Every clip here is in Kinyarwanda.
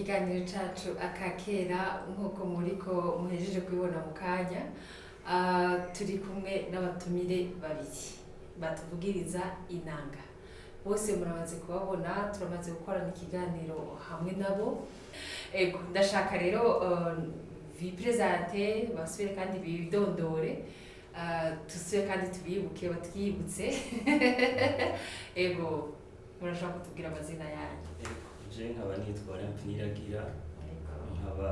kiganiro cacu akakera nk'uko muriko muhejeje kubibona mu kanya turi kumwe n'abatumire babiri batuvugiriza inanga bose muramaze kubabona turamaze gukorana ikiganiro hamwe nabo ego ndashaka rero bipresente basubire kandi bidondore tusubire kandi tubibuke batwibutse ego murashaka kutubwira amazina yanyu je nkaba nitwa Mpiniragira nkaba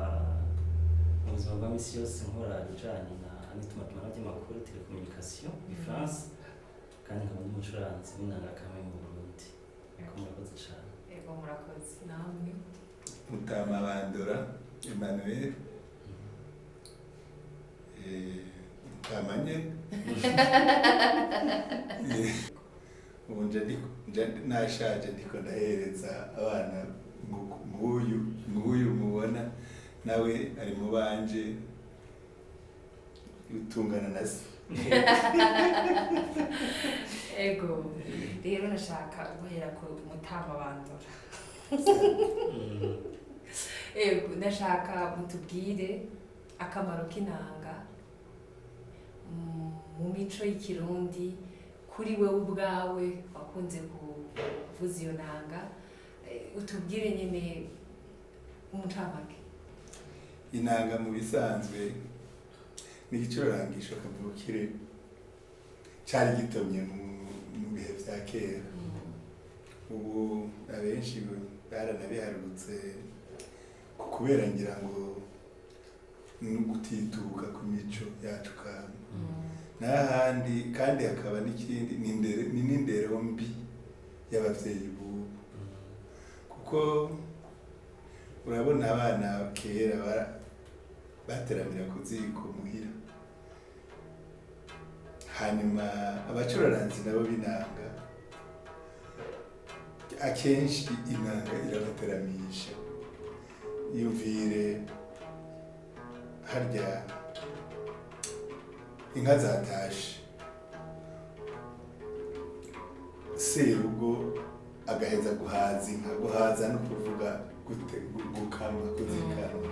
mu buzima bwa misi yose nkora ibijanye n'itumanaho ry'amakuru telecommunication muri France kandi nkaba n'umucuranzi w'inanga kamwe mu Burundi murakoze cyane ego murakoze namwe Mutamabandora Emmanuel Mutamanye ubu nje nashaje ndiko ndahereza abana nguyu mubona nawe ari mu banje utungana na se ego rero nashaka guhera ku Mutamabandora ego ndashaka mutubwire akamaro k'inanga mu mico y'ikirundi kuri wewe ubwawe wakunze kuvuza iyo nanga utubwire nyene umucamake. Inanga mu bisanzwe n'igicurangisho kavukire cari gitomye mu bihe vya kera ubu abenshi baranabiharutse kubera ngira ngo n'ugutituka ku mico yacu kama n'ahandi kandi hakaba n'ikindi n'indero mbi y'abavyeyi bubu kuko urabona abana kera bateramira ku ziko muhira hanyuma abacuraranzi nabo b'inanga akenshi inanga irabateramisha yumvire harya inka zatashe serugo agaheza guhaza inka guhaza no kuvuga gukama kuzikama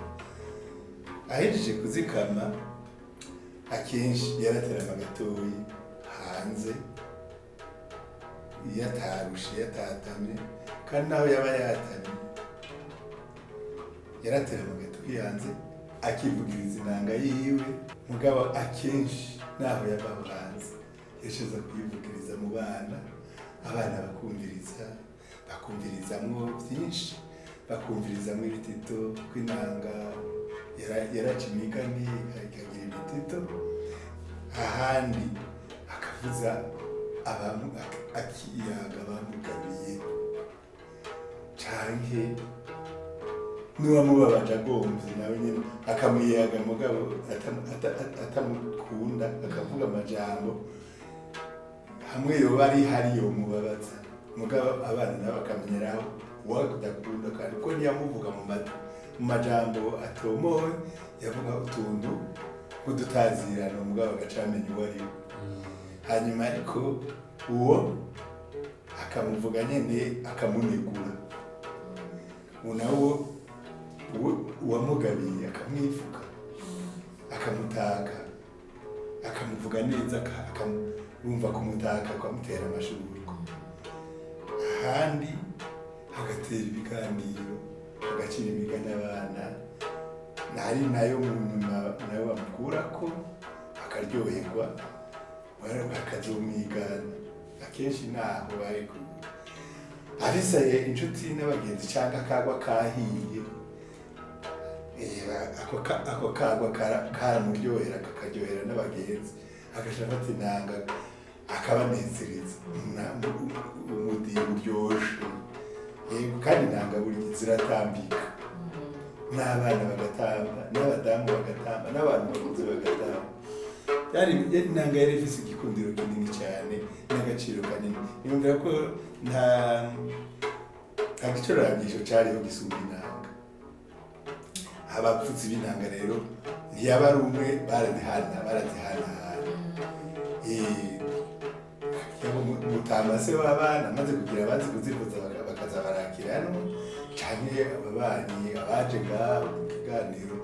ahejeje kuzikama akenshi yaraterama gatoyi hanze yatarushe yatatamye kandi naho yaba yatamye yaraterama gatoyi hanze akivugiriza inanga yiwe mugabo akenshi naho yabaho hanze yasheza kuyivugiriza mu bana abana bakumvirizamwo byinshi bakumvirizamwo ibitito kw'inanga yaraca imigani ikagira ibitito ahandi akavuza akiyaga bamugabiye canke n'uwamubabaje agomvye nawe nyene akamuyaga mugabo atamukunda akavuga amajambo hamwe yoba ari hari yomubabaza mugabo abana nabo bakamenyeraho uwadakunda kandi ko ntiyamuvuga mu majambo atomoye yavuga utuntu nk'udutazirano mugabo agacamenya uwo ari we hanyuma ariko uwo akamuvuga nyene akamunegura unawo uwamugabiye akamwifuka akamutaka akamuvuga neza akamwumva kumutaka akamutera amashurwe ahandi agatera ibiganiro agacira imigani abana nari nayo mu nyuma nayo bamukurako akaryoherwa bakazomwigana akenshi naho ariko abisaye inshuti n'abagenzi cyangwa akagwa kahiye ako kagwa karamuryohera kakaryohera n'abagenzi agashaka ati inanga akabanezereza umudiho uryoshe kandi inanga buri ziratambika n'abana bagatamba n'abadamu bagatamba n'abantu bakuze bagatamba inanga yari ifise igikundiro kinini cyane n'agaciro kanini yumvira ko nta gicurangisho cariho gisumba inanga abavuzi b'inanga rero ntiyaba ari umwe barazihanahana Mutama se w'abana amaze kugira abazi kuzivuza bakaza barakira hano canke ababanyi abaje ngaho mu kiganiro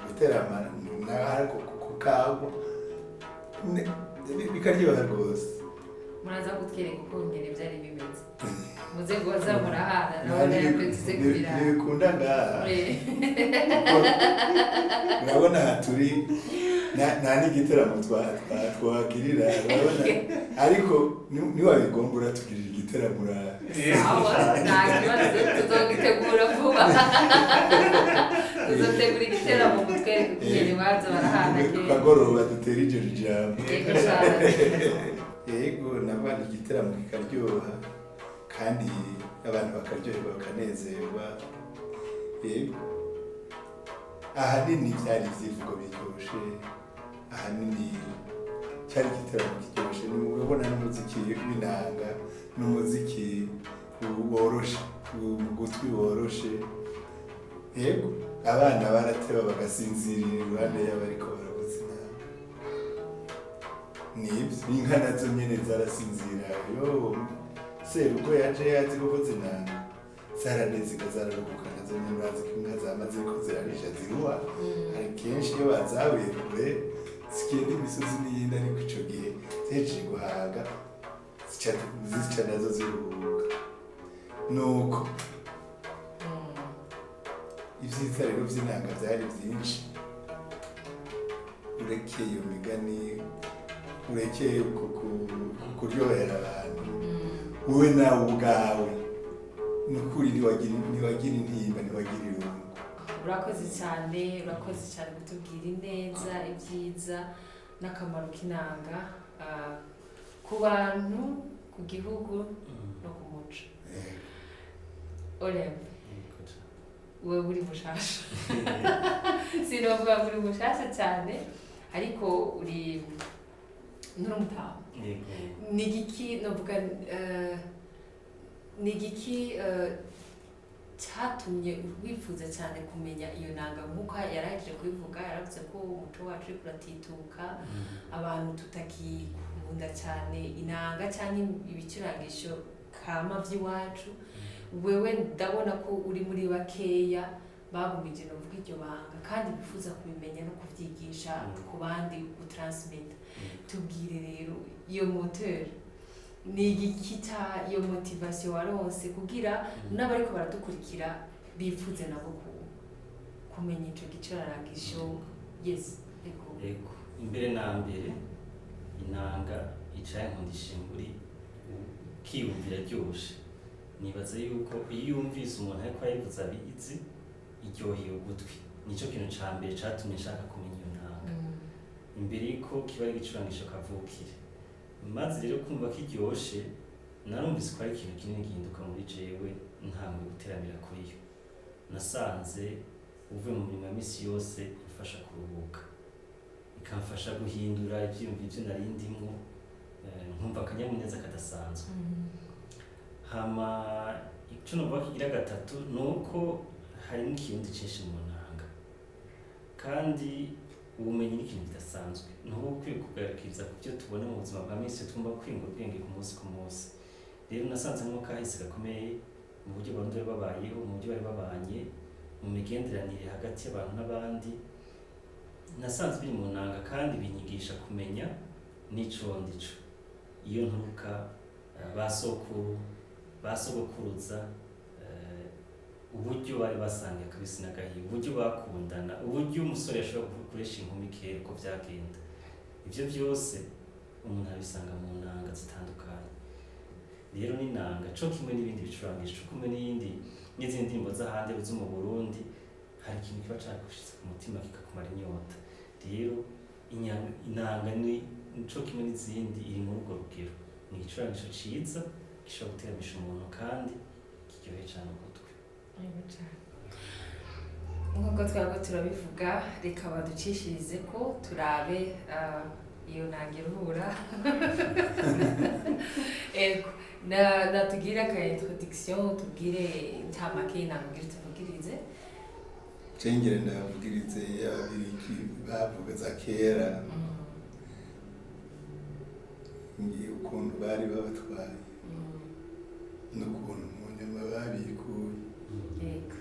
guterama n'ahariko kukagwa bikaryoha rwose. Muraza kutwereka uko ngene vyari bimeze muze guhoza murahana nabona yakwetse kubira ntibikunda ngaha urabona aha turi nta n'igiteramo twagirira urabona ariko niwabigomba uratugirira igiteramo sawa nta kibazo tuzogitegura vuba tuzotegura igiteramo mutwereke ukungene baza barahana ku kagoroba dutera iryo jambo yego nabana igiteramo kikaryoha kandi abantu bakaryoherwa bakanezerwa yego ahanini byari ivyivugo biryoshe ahanini cyari igiteramo kiryoshe urabona n'umuziki w'inanga n'umuziki woroshe ugutwi woroshe yego abana barateba bagasinzirira iruhande y'abariko baravuza inanga nibyo inka nazo nyene zarasinzira yo serugo yaje yazi kuvuza inanga zaraneziga zararuhuka nazo nyene urazi ko inka zama ziriko zirarisha ziruha hari kenshi iyo bazahuye kure zigenda imisozi n'iyindi ariko ico gihe zihejeje guhaga zica nazo ziruhuka nuko ivyiza rero vy'inanga vyari vyinshi urekeye iyo migani urekeye kuryohera abantu wowe nawe ubwawe nukuri ntiwagira intimba ntiwagira irungu. urakoze cyane kutubwira ineza ibyiza n'akamaro k'inanga ku bantu ku gihugu no ku muco. Olive wewe uri mushasha sinovuga uri mushasha cyane ariko uri n'umutamu nigiki novuga nigiki cyatumye wifuza cyane kumenya iyo nanga nk'uko yarahije kubivuga yaravuze ko umuco wacu uri kuratituka abantu tutakikunda cyane inanga cyane ibicurangisho kama by'iwacu wewe ndabona ko uri muri bakeya bagumije no vuga iryo banga kandi bifuza kubimenya no kuvyigisha ku bandi gutransmit. Tubwire rero iyo moteur ni igikita iyo motivation waronse kugira n'abariko baradukurikira bifuze nabo kumenya ico gicurangisho. Yes ego imbere na mbere inanga icaye nkundishimburi kiyumvira ryoshe nibaza yuko iyo yumvise umuntu ariko ayivuza abizi iryoheye ugutwi nico kintu ca mbere catumye nshaka kumenya iyo nanga imbere yuko kiba ari igicurangisho kavukire maze rero kumva kiryoshe narumvise ko ari ikintu kinini gihinduka muri jewe ntanguye guteramira kuri yo nasanze uvuye mu mirimo ya misi yose ifasha kuruhuka ikamfasha guhindura ivyiyumviro ivyo nari ndimwo nkumva akanyamuneza kadasanzwe. Hama ico novuga kigira gatatu nuko harimo ikirundi cinshi mu nanga kandi ubumenyi ni ikintu kidasanzwe nuko ukwiye kugarukiriza ku byo tubona mu buzima bwa misi twumva kwinga ubwenge ku munsi rero nasanze nko kahise gakomeye mu buryo abantu bari babayeho mu buryo bari babanye mu migenderanire hagati y'abantu n'abandi nasanze biri mu nanga kandi binyigisha kumenya n'ico ndico iyo nturuka basogokuruza uburyo bari basangiye kabisi n'agahiye uburyo bakundana uburyo umusore yashobora gukoresha inkumi kera uko vyagenda ivyo vyose umuntu abisanga mu nanga zitandukanye. Rero n'inanga co kimwe n'ibindi bicurangisho co kimwe n'izindi ndirimbo z'ahandi zo mu Burundi hari ikintu kiba cagushitse ku mutima kikakumara inyota. Rero inanga ni co kimwe n'izindi iri muri urwo rugero ni igicurangisho ciza gishobora guteramisha umuntu kandi kiryoheye cane ugutwi. Nk'uko twaba turabivuga reka baducishirize ko turabe iyo nanga iruhura ego natugire aka introduction tubwire ntamake y'inanga ugira tuvugirize cengere ndavugirize ababiriki bavuga za kera ngiye ukuntu bari babatwaye n'ukuntu mu nyuma babikuye yego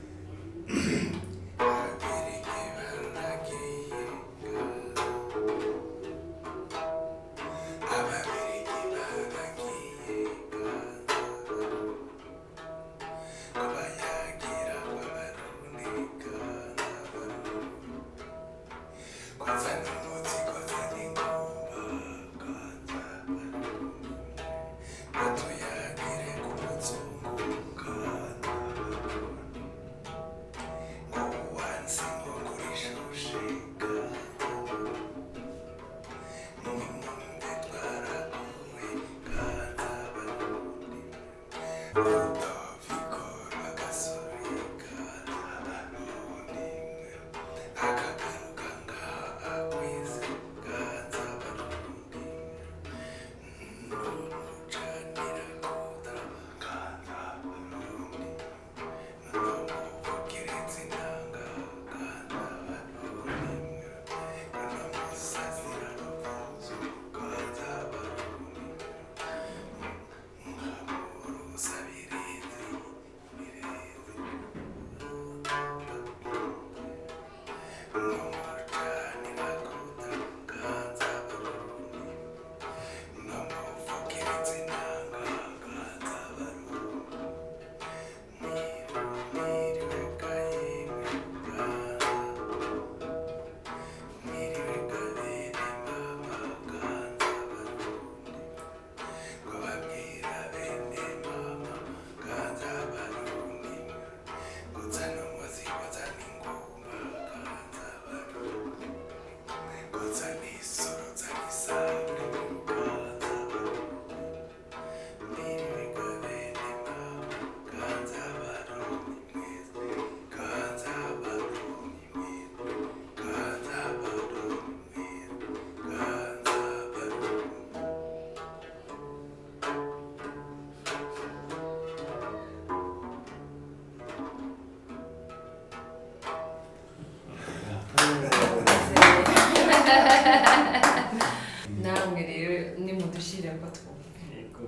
namwe rero nimudushire ko twumva yego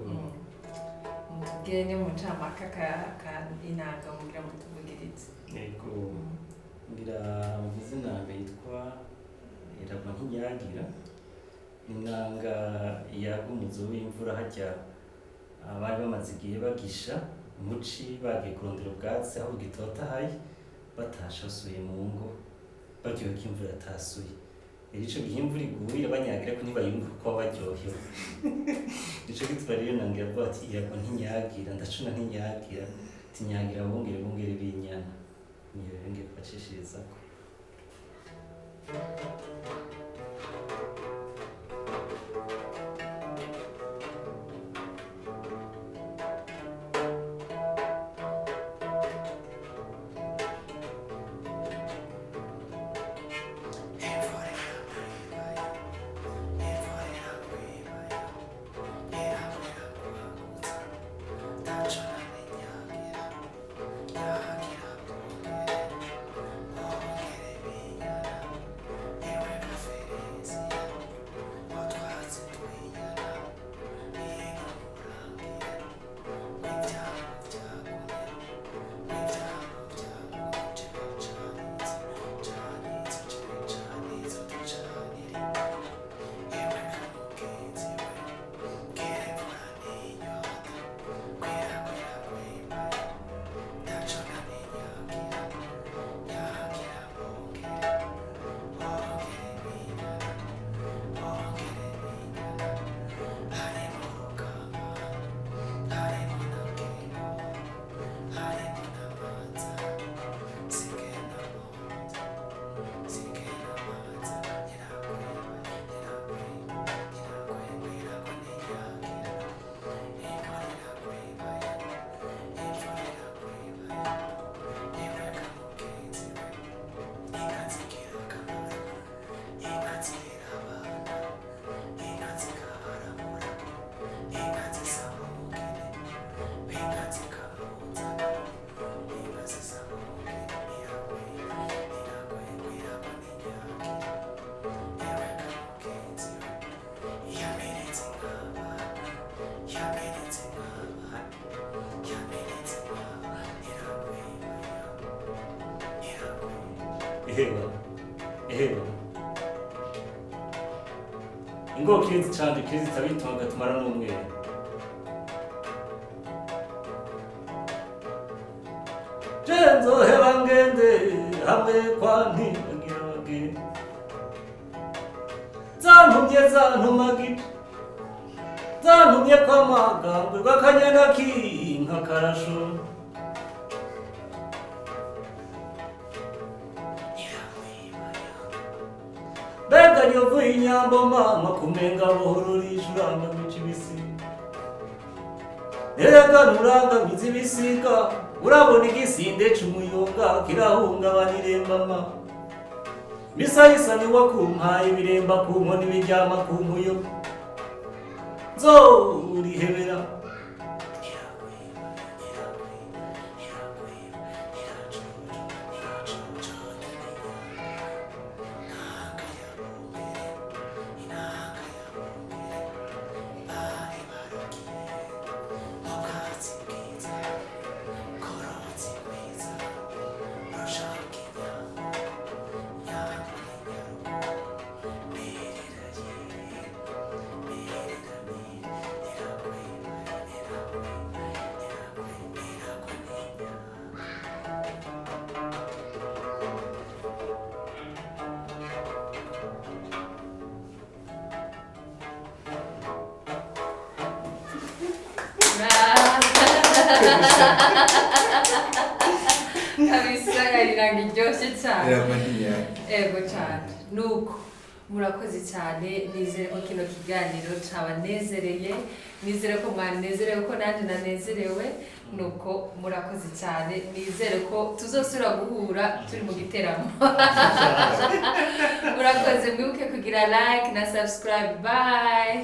mutubwire ni mu ncamake ka inanga mugira mutuvugirize yego ngira mvuze inanga yitwa iragwa ntiyagira inanga yagumuzo w'imvura hajya abari bamaze igihe bagisha umuci bagiye kurondera ubwatsi aho bugitotahaye batasha basubiye mu ngo baryohewe ko imvura yatasuye ico gihe imvura iguye banyagira ko ntibayumva kuko baryohewe ico gituma rero nanga yavuga ati iragwa ntinyagira ndacuna ntinyagira tinyagira bungere bungere binyana niyo rero ngiye kubacishirizaho eheba ingo kizi canje kizi tabitonga tumara n'umwere Jenzo heba ngende hamwe kwa ntibagira bagende zantumye zantumye kwa magambwe rw'akanyana k'inka karasho Bega nyovuye inyambo mama kumenga bohororisha urangamica ibisiga Erega nurangamiza ibisiga urabona igisinde c'umuyonga kirahungabana irembama Misayisa ni wakumpaye ibiremba ku nkoni biryama ku nkuyo Nzorihebera kabisa yariranga iryoshye cyane Ego cyane nuko murakoze cyane nizere ko kino kiganiro cabanezereye nizere ko mwanezerewe ko nanjye nanezerewe nuko murakoze cyane nizere ko tuzosubira guhura turi mu giteramo murakoze mwibuke kugira like na subscribe bye